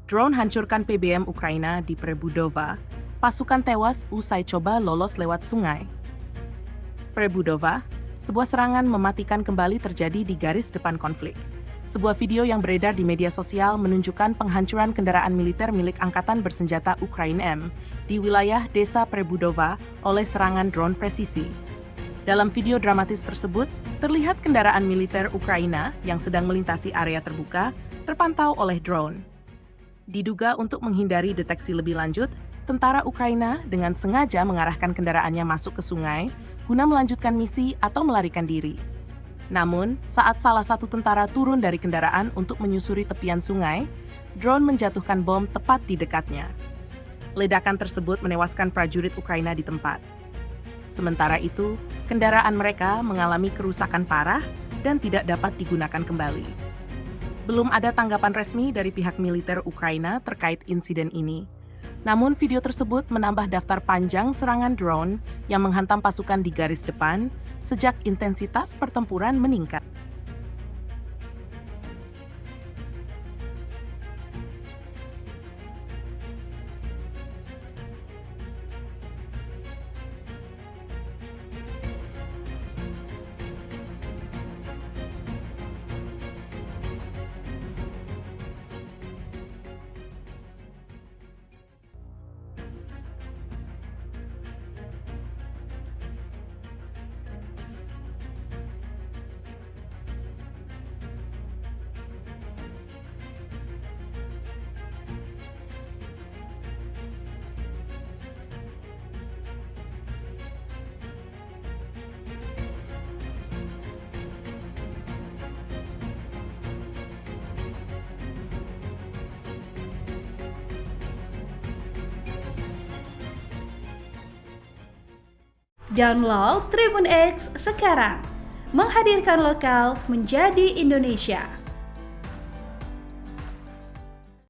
Drone hancurkan PBM Ukraina di Prebudova. Pasukan tewas usai coba lolos lewat sungai. Prebudova, sebuah serangan mematikan kembali terjadi di garis depan konflik. Sebuah video yang beredar di media sosial menunjukkan penghancuran kendaraan militer milik Angkatan Bersenjata Ukraina M di wilayah desa Prebudova oleh serangan drone presisi. Dalam video dramatis tersebut, terlihat kendaraan militer Ukraina yang sedang melintasi area terbuka terpantau oleh drone. Diduga untuk menghindari deteksi lebih lanjut, tentara Ukraina dengan sengaja mengarahkan kendaraannya masuk ke sungai guna melanjutkan misi atau melarikan diri. Namun, saat salah satu tentara turun dari kendaraan untuk menyusuri tepian sungai, drone menjatuhkan bom tepat di dekatnya. Ledakan tersebut menewaskan prajurit Ukraina di tempat. Sementara itu, kendaraan mereka mengalami kerusakan parah dan tidak dapat digunakan kembali. Belum ada tanggapan resmi dari pihak militer Ukraina terkait insiden ini. Namun video tersebut menambah daftar panjang serangan drone yang menghantam pasukan di garis depan sejak intensitas pertempuran meningkat. Download Tribun X sekarang, menghadirkan lokal menjadi Indonesia.